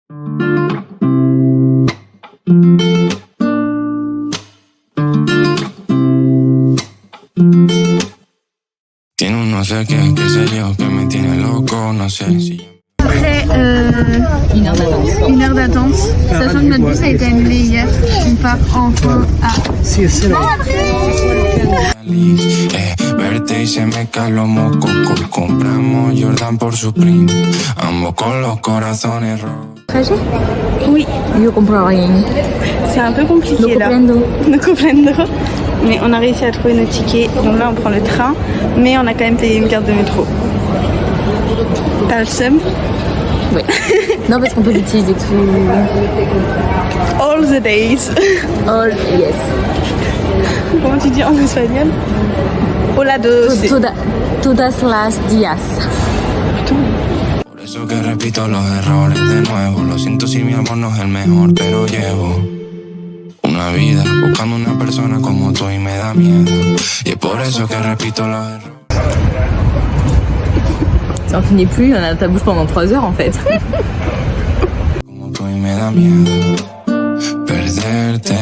Tiene un no sé qué sé yo, que me tiene loco, no sé si... Après une heure d'attente, sachant que notre bus a été annulé hier, on part enfin à... Verte y se me caen los mocos. Compramos Jordan por Supreme, ambos con los corazones rojos. Trajet? Oui, Je comprends rien. c'est un peu compliqué là. No comprendo. Mais on a réussi à trouver nos tickets, donc là on prend le train, mais on a quand même payé une carte de métro. T'as le seum? Oui. Non, parce qu'on peut l'utiliser tout. All the days. All, yes. Comment tu dis en espagnol? Hola dos. Todas las días. Por eso que repito los errores de nuevo. Lo siento si mi amor no es el mejor, pero llevo una vida buscando una persona como tú y me da miedo. Y es por eso que repito los errores. Ça en finit plus, on a ta bouche pendant 3 heures en fait. Como tú y me da miedo perderte.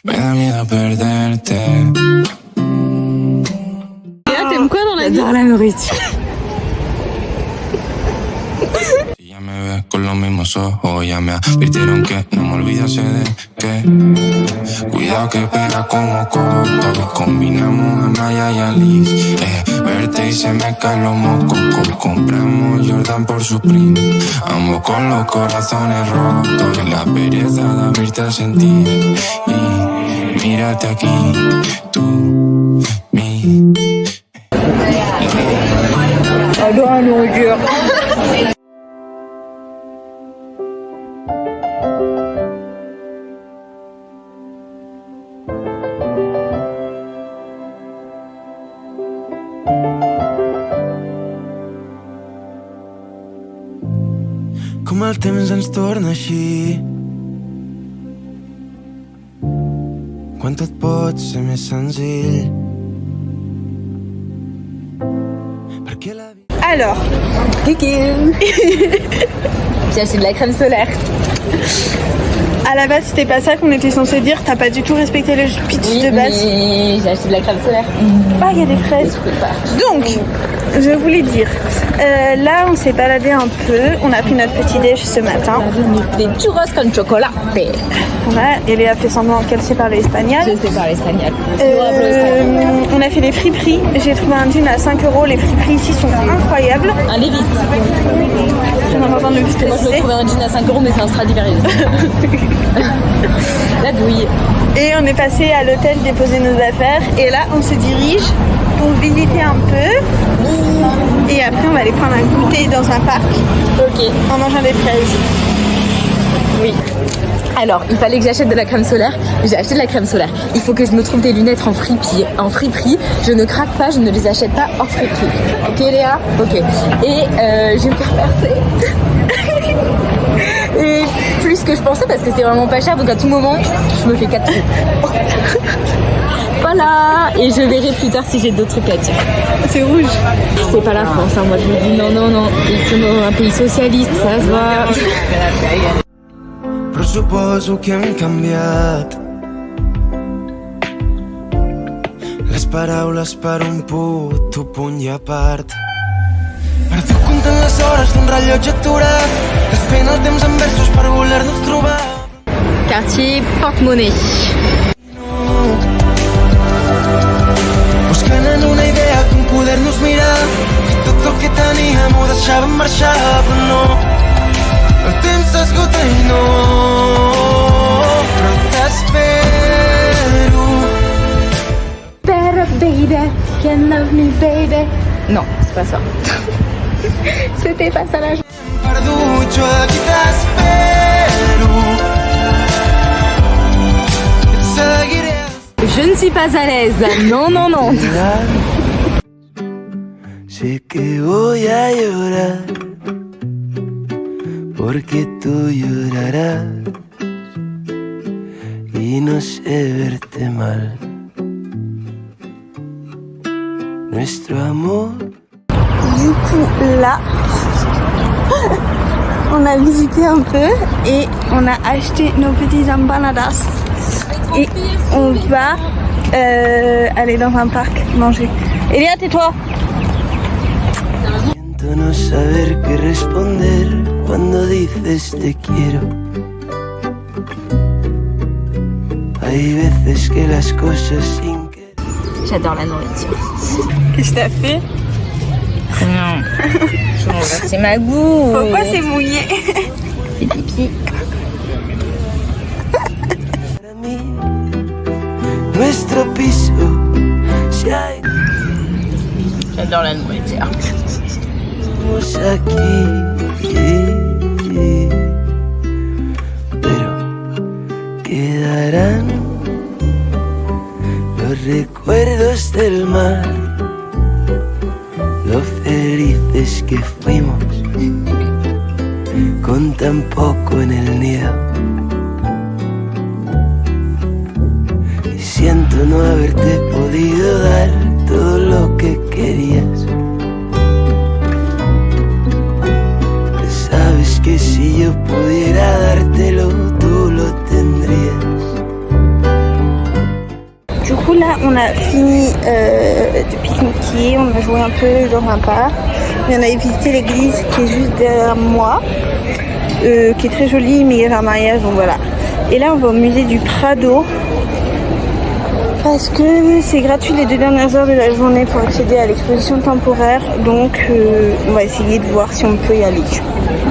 Me da miedo perderte. Et là, t'aimes quoi dans la vie? J'adore la nourriture. Si ya me ves con los mismos ojos, ya me advirtieron que no me olvidase de que cuidado que pega como coco. Combinamos a Maya y Alice. Verte y se me caen los mocos. Compramos Jordan por Supreme, ambos con los corazones rotos. Y la pereza de abrirte a sentir. Y mírate aquí, tú, mi. J'adore la nourriture. Com el temps ens torna així, quan tot pot ser més senzill. Perquè la vida... Alors, J'ai acheté de la crème solaire. à la base, c'était pas ça qu'on était censé dire. T'as pas du tout respecté le pitch de base. Mais j'ai acheté de la crème solaire. Ah, il y a des fraises. Donc, je voulais dire, là, on s'est baladé un peu. On a pris notre petit déj ce matin. Des churros con chocolat. Voilà, et Léa fait semblant qu'elle sait parler espagnol. Je sais parler espagnol. On a fait des friperies. J'ai trouvé un jean à 5 €. Les friperies ici sont incroyables. Un Levi's. On en entend le plus Moi, je me trouvais un jean à 5 €, mais c'est un Stradivarius. La douille. Et on est passé à l'hôtel déposer nos affaires. Et là, on se dirige pour visiter un peu. Et après, on va aller prendre un goûter dans un parc. Ok. En mangeant des fraises. Oui. Alors, il fallait que j'achète de la crème solaire. J'ai acheté de la crème solaire. Il faut que je me trouve des lunettes en friperie. Je ne craque pas, je ne les achète pas en friperie. Ok Léa? Ok. Et je vais me faire percer. Et plus que je pensais parce que c'est vraiment pas cher. Donc à tout moment, je me fais 4 trucs. Voilà. Et je verrai plus tard si j'ai d'autres trucs à dire. C'est rouge. C'est pas la France, hein. Moi je vous dis non. Ils sont un pays socialiste, ça se voit. Però suposo que hem canviat les paraules per un puto punt i a part. Perdut comptant les hores d'un rellotge aturat, desfent el temps en versos per voler-nos trobar. Quartier porte-monnaie. Buscant en una idea com poder-nos mirar, que tot el que teníem ho deixàvem marxar, però no. El temps s'esgota i no, però t'espero. Better baby, can love me baby. Non, c'est pas ça. C'était pas ça la chanson. Perdut, jo aquí t'espero. Et seguiré. Je ne suis pas à l'aise. Non. Sé que voy a llorar, porque tú llorarás y no sé verte mal. Nuestro amor. Du coup, là, on a visité un peu et on a acheté nos petits empanadas. Et on va aller dans un parc manger. Elia, tais-toi. Siento no saber qué responder cuando dices te quiero. Hay veces que las cosas sin querer. J'adore la nourriture. Qu'est-ce que t'as fait? Non. Je vais renverser ma goutte. Pourquoi c'est mouillé? C'est pipi. Para mí, nuestro piso, si hay J'adore la nourriture. estamos aquí, pero quedarán los recuerdos del mar, lo felices que fuimos con tan poco en el nido. Y siento no haberte podido dar todo lo que querías. Sabes que si yo pudiera dártelo, tú lo tendrías. Du coup là on a fini de pique-niquer, on a joué un peu dans un parc. Et on a visité l'église qui est juste derrière moi, qui est très jolie mais il y a un mariage donc voilà. Et là on va au musée du Prado parce que c'est gratuit les 2 dernières heures de la journée pour accéder à l'exposition temporaire, donc on va essayer de voir si on peut y aller.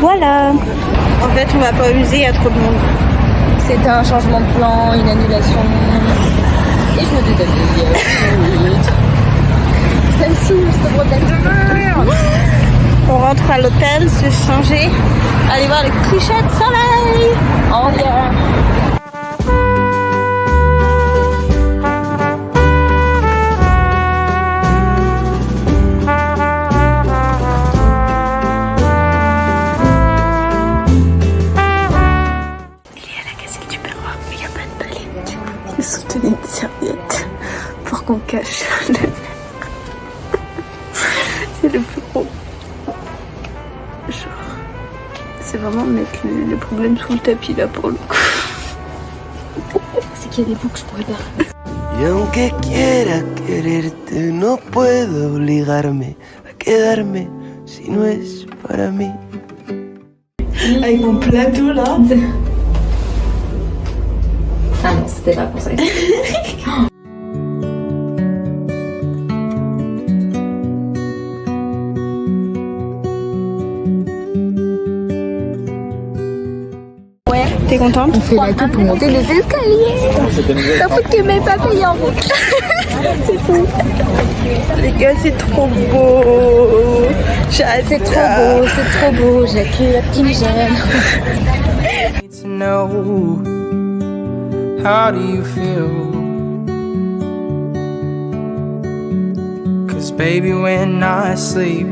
Voilà. En fait on va pas au musée, il y a trop de monde. C'était un changement de plan, une annulation. Et je me déshabille. Ça me saoule, ce bordel de merde. On rentre à l'hôtel, se changer, aller voir les couchers de soleil. Oh yeah. Soutenir une serviette pour qu'on cache le verre. C'est le plus gros. Genre, c'est vraiment mettre le problème sous le tapis là pour le coup. C'est qu'il y a des bouts que je pourrais pas. Y aunque quiera quererte, no puedo obligarme a quedarme si no es para mí. Avec mon plateau là. Ah non, c'était pas pour ça. Ouais, t'es contente? On fait la queue pour monter les escaliers. Ça faut que mes pas payé en route. C'est fou. Les gars, c'est trop beau. C'est trop beau, c'est trop beau. J'ai accueilli la petite gêne. To know, how do you feel? 'Cause baby, when I sleep,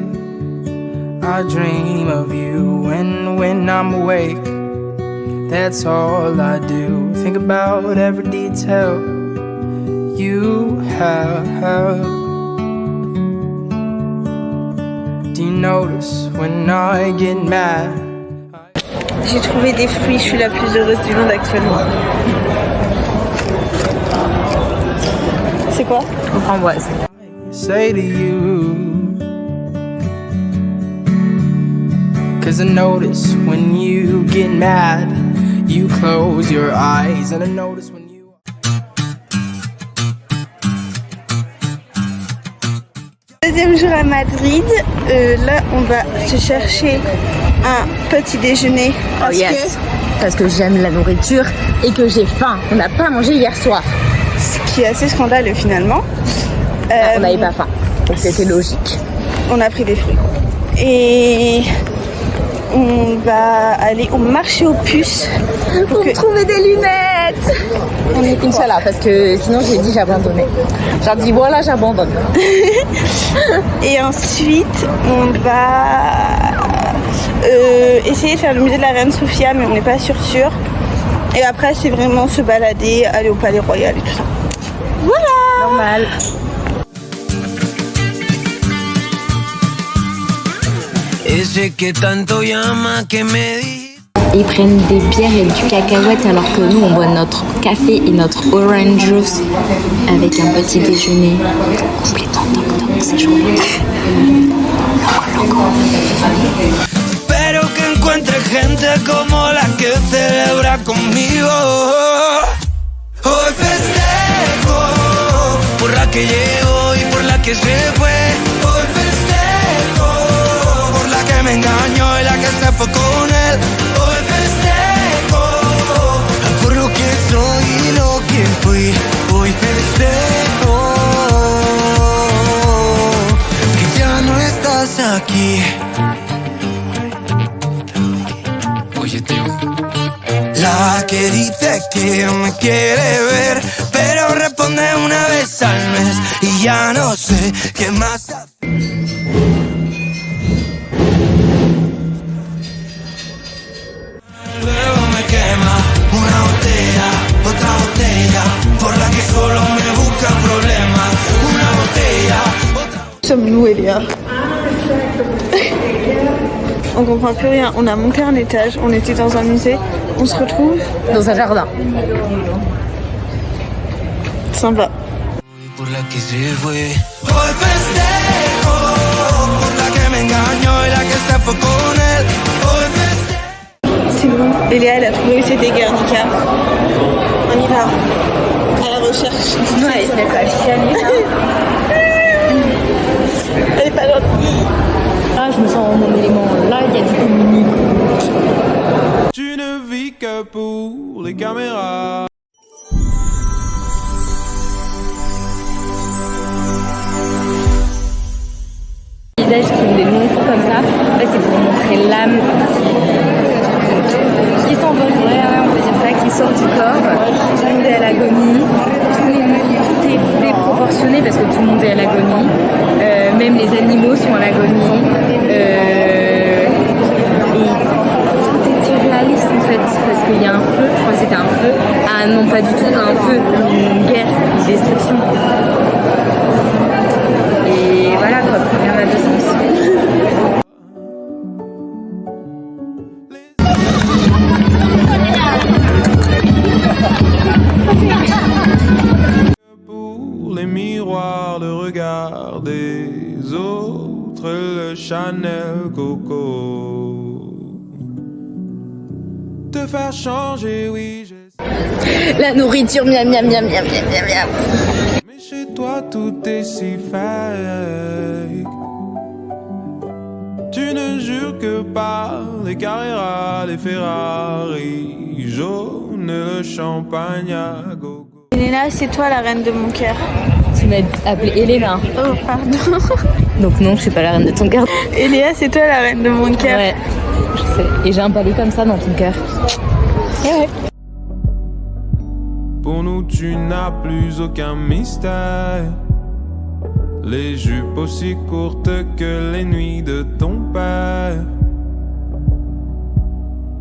I dream of you. And when I'm awake, that's all I do. Think about every detail you have. Do you notice when I get mad? J'ai trouvé des fruits, je suis la plus heureuse du monde actuellement. C'est quoi? Une framboise. Say to you, 'cause I notice when you get mad, you close your eyes, and I notice when you... Deuxième jour à Madrid, là on va se chercher un petit déjeuner Parce que j'aime la nourriture et que j'ai faim. On n'a pas mangé hier soir. ce qui est assez scandaleux finalement. On n'avait pas faim, donc c'était logique. On a pris des fruits. Et on va aller au marché aux puces Pour trouver des lunettes. On est Inch'Allah, parce que sinon j'ai dit j'abandonnais. J'ai dit voilà, j'abandonne. Et ensuite on va essayer de faire le musée de la Reine Sofia, mais on n'est pas sûr. Et après c'est vraiment se balader, aller au Palais Royal et tout ça. Voilà. Normal. Ese que tanto llama que me di. Ils prennent des bières et du cacahuète alors que nous on boit notre café et notre orange juice avec un petit déjeuner complètement toc-toc, c'est chaud. Espero que encuentre gente como la que celebra conmigo. Hoy festejo por la que llegó y por la que se fue. Hoy festejo por la que me engañó y la que se fue con él. Hoy festejo por lo que soy y lo que fui. Hoy festejo que ya no estás aquí. Oye, tío. La que dice que me quiere ver, pero responde una vez al mes y ya no sé qué más hacer. Luego me quema una botella, otra botella, por la que solo me busca problemas. Una botella, otra. Nous sommes où, Elia? On comprend plus rien. On a monté un étage, on était dans un musée, on se retrouve Dans un jardin. sympa. Por la que se fue. Hoy festejo por la que me engañó y la que se fue con él. Hoy festejo. C'est bon, Elia elle a trouvé où c'était Guernica. On y va. À la recherche. Ouais, il se met pas chialer. Elle est pas gentille. Ah, je me sens en mon élément. Là, il y a du communique. Tu ne vis que pour les caméras. Les visages qui ont des longs coups comme ça, en fait, c'est pour montrer l'âme qui s'envole, on peut dire ça, qui sort du corps. Tout le monde est à l'agonie. Tout est déproportionné parce que tout le monde est à l'agonie. Même les animaux sont à l'agonie. Et tout est irréaliste en fait, parce qu'il y a un feu, je crois que c'était un feu. Ah non, pas du tout, un feu, une guerre, une destruction. Et voilà quoi, plus rien n'a de sens. Pour les miroirs, le regard des autres, le Chanel Coco. Te faire changer, oui, je... La nourriture, miam miam miam miam miam miam miam. Mais chez toi tout est si fake. Tu ne jures que par les Carrera, les Ferrari jaunes, le champagne à gogo. Elena, c'est toi la reine de mon cœur. Tu m'as appelée Elena. Oh, pardon. Donc non, je suis pas la reine de ton cœur. Elia, c'est toi la reine de mon cœur. Ouais, je sais. Et j'ai un palais comme ça dans ton cœur. Et ouais. Pour nous, tu n'as plus aucun mystère. Les jupes aussi courtes que les nuits de ton père.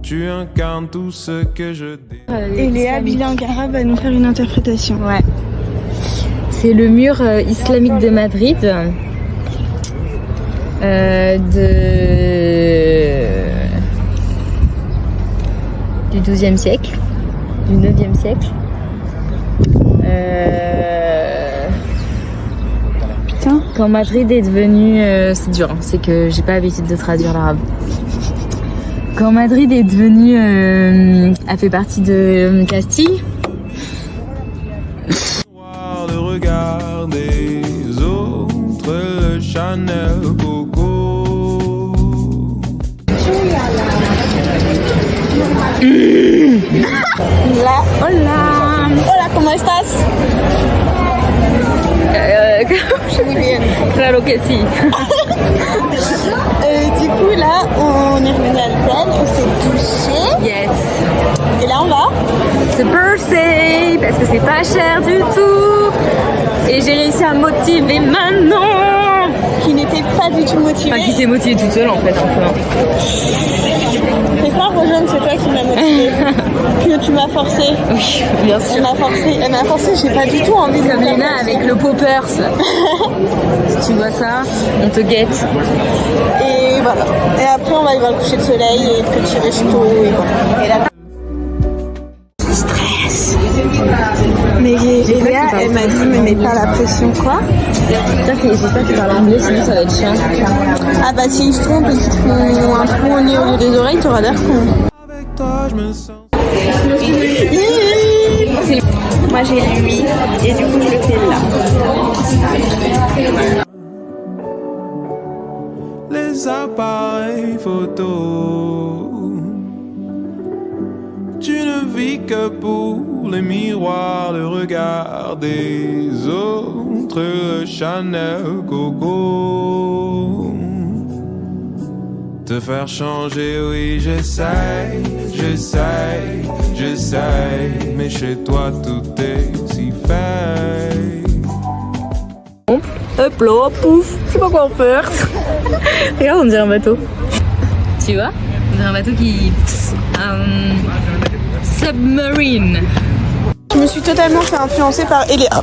Tu incarnes tout ce que je dis. Et Léa Bilangara va nous faire une interprétation. Ouais. C'est le mur islamique de Madrid. Du XIIe siècle. Du IXe siècle. Putain. Quand Madrid est devenu... c'est dur, hein, c'est que j'ai pas l'habitude de traduire l'arabe. Quand Madrid est devenu... a fait partie de Castille. Le regard des autres, le Chanel Coco. Hola. Hola. Hola, ¿cómo estás? Muy bien. Claro que sí. Du coup, là, on est revenu à l'hôtel, on s'est douché. Yes. Et là, on va. C'est birthday parce que c'est pas cher du tout. Et j'ai réussi à motiver Manon. Qui n'était pas du tout motivée. Enfin, qui s'est motivée toute seule en fait un peu. Hein. C'est pas rejoindre, c'est toi qui m'as motivée. Que tu m'as forcé. Oui, bien sûr. Elle m'a forcé, j'ai pas du tout envie de Comme faire Léna avec le poppers. Si tu vois ça, on te guette. Et voilà. Et après, on va aller voir le coucher de soleil et le petit resto. Et voilà. Et là, stress. Mais Léa, elle m'a dit, me mets pas la pression, quoi. J'espère que tu parles anglais, sinon ça va être chiant. Ah bah s'ils se trompent et qu'ils te font un trou au nez au lieu des oreilles, t'auras l'air con. Avec toi, je me sens. Moi j'ai lui et du coup je le fais là. Les appareils photo. Tu ne vis que pour les miroirs, le regard des autres, le Chanel Coco. Te faire changer, oui, j'essaye, mais chez toi tout est si fake. Hop là, pouf, je sais pas quoi en faire. Regarde, on dirait un bateau. Tu vois? On dirait un bateau qui... submarine. Je me suis totalement fait influencer par Eléa.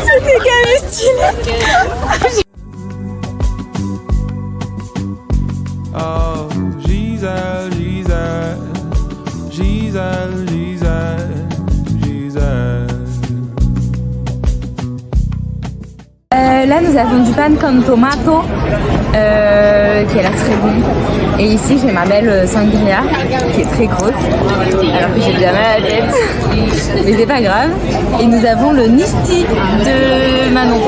C'était quand même stylé. Oh, Gisèle, Gisèle, Gisèle, Gisèle, Gisèle. Là, nous avons du pan con tomato qui a l'air très bon. Et ici, j'ai ma belle sangria qui est très grosse, alors que j'ai déjà mal à la tête. Mais c'est pas grave. Et nous avons le nisti de Manon.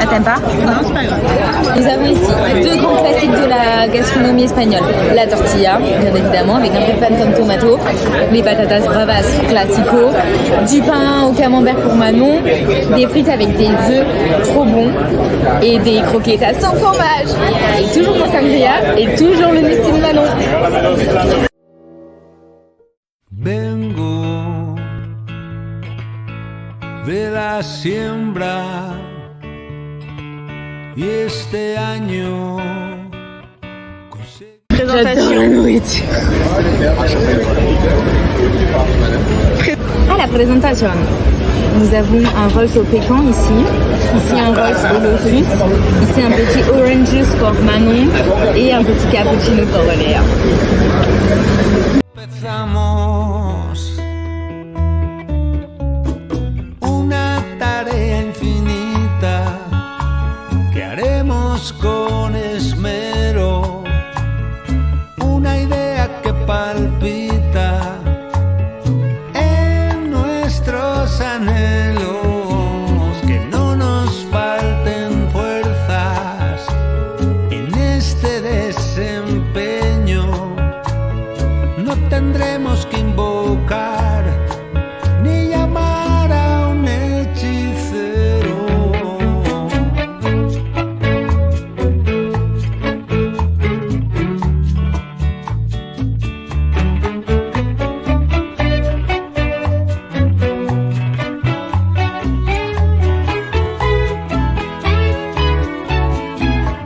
Ah, t'aimes pas? Non, c'est pas grave. Nous avons ici deux grands classiques de la gastronomie espagnole. La tortilla, bien évidemment, avec un peu de pan con tomato, les patatas bravas classico, du pain au camembert pour Manon, des frites avec des œufs trop bons et des croquetas sans fromage. Et toujours mon sangria et toujours le nisti de Manon. Vengo de la siembra y este año J'adore la nourriture. Ah, la présentation. Nous avons un rolls au pécan ici un rolls au lotus, ici un petit orange juice pour Manon et un petit cappuccino pour Léa. empezamos una tarea infinita que haremos con esmero, una idea que palpita en nuestros anhelos, que no nos falten fuerzas en este desempeño. No tendremos que invocar ni llamar a un hechicero.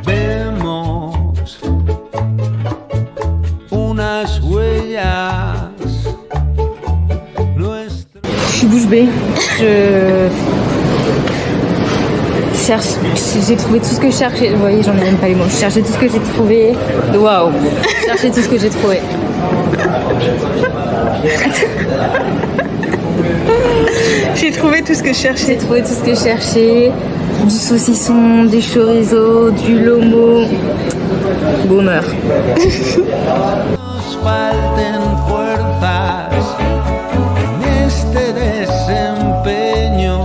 Vemos unas huellas. Je suis bouche bée. Je cherche. J'ai trouvé tout ce que je cherchais. Vous voyez, j'en ai même pas les mots. Je cherchais tout ce que j'ai trouvé. Waouh. Je cherchais tout ce que j'ai trouvé. J'ai trouvé tout ce que je cherchais. J'ai trouvé tout ce que je cherchais. Du saucisson, du chorizo, du lomo. Boomer. Nos falten fuerzas en este desempeño.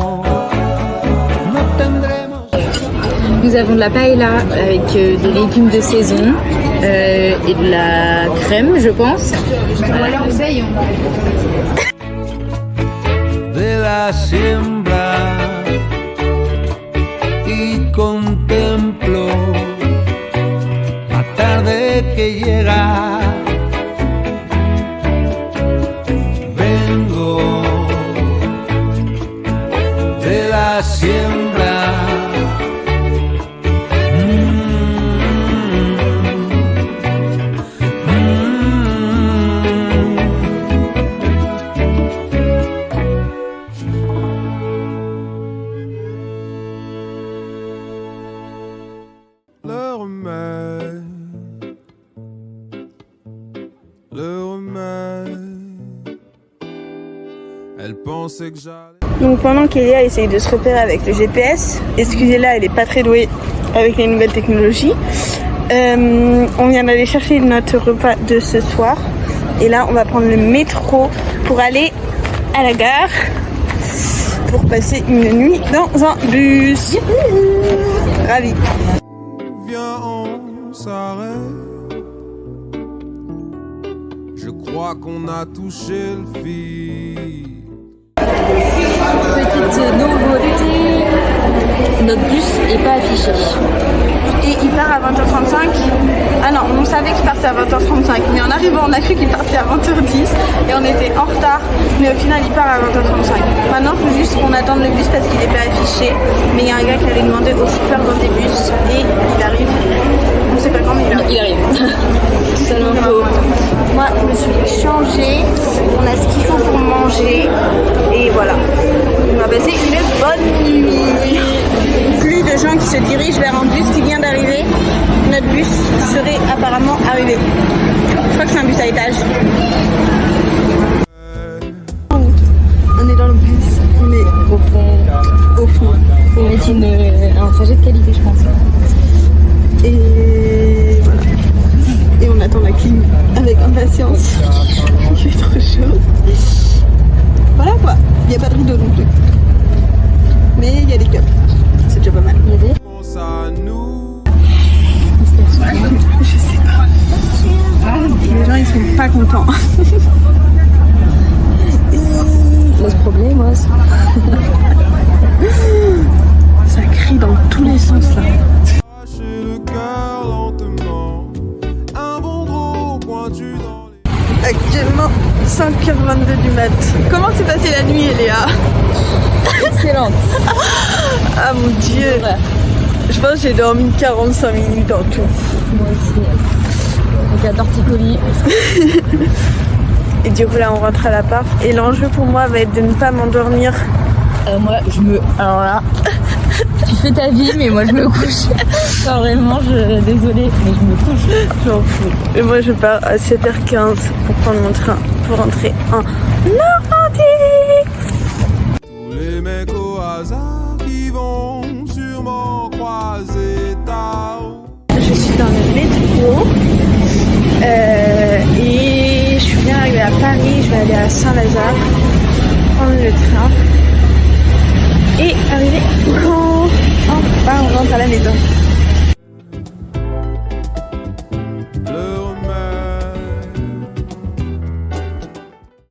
No tendremos. Nous avons de la paella avec des légumes de saison et de la crème, je pense. De la siembra y contemplo la tarde que llega. Vengo de la siembra. remède. Le remède. Elle pensait que j'allais. Donc pendant qu'Elia essaye de se repérer avec le GPS, excusez-la, elle est pas très douée avec les nouvelles technologies. On vient d'aller chercher notre repas de ce soir. Et là, on va prendre le métro pour aller à la gare pour passer une nuit dans un bus. Ravi. Viens, on s'arrête. Je crois qu'on a touché le fil. Petite nouveauté, notre bus est pas affiché. Et il part à 20h35. Ah non, on savait qu'il partait à 20h35. Mais en arrivant, on a cru qu'il partait à 20h10. Et on était en retard. Mais au final, il part à 20h35. Maintenant, il faut juste qu'on attende le bus parce qu'il n'est pas affiché. Mais il y a un gars qui avait demandé au chauffeur dans des bus. Et il arrive. On ne sait pas quand, mais il arrive. Il arrive. Seulement faut. Moi, je me suis changée. On a ce qu'il faut pour manger. Et voilà. On va passer une bonne nuit. Plus de gens qui se dirigent vers un bus qui vient d'arriver. Notre bus serait apparemment arrivé. Je crois que c'est un bus à étage. On est dans le bus, on est au fond. C'est un trajet de qualité, je pense. Et voilà. Et on attend la clim avec impatience. Il fait trop chaud. Voilà quoi. Il n'y a pas de rideau non plus. Mais il y a des cups. C'est déjà pas mal. Pense à nous. Je sais pas. Les gens ils sont pas contents. Los problemos. Ça crie dans tous les sens là. Lâcher le cœur lentement. Un bon gros pointu dans les. Actuellement 5h22 du mat. Comment s'est passée la nuit, Eléa? Excellente. Ah mon dieu. Ouais. Je pense que j'ai dormi 45 minutes en tout. Moi aussi. Donc la torticolis. Et du coup là on rentre à l'appart. Et l'enjeu pour moi va être de ne pas m'endormir. Moi, alors là, tu fais ta vie, mais moi je me couche. Enfin, vraiment, désolée, mais je me couche. J'en fous. Et moi je pars à 7h15 pour prendre mon train pour rentrer en Normandie. Tous les mecs au hasard qui vont sûrement croiser ta route. Je suis dans le métro et je suis bien arrivée à Paris. Je vais aller à Saint-Lazare prendre le train et arriver quand on rentre à la maison.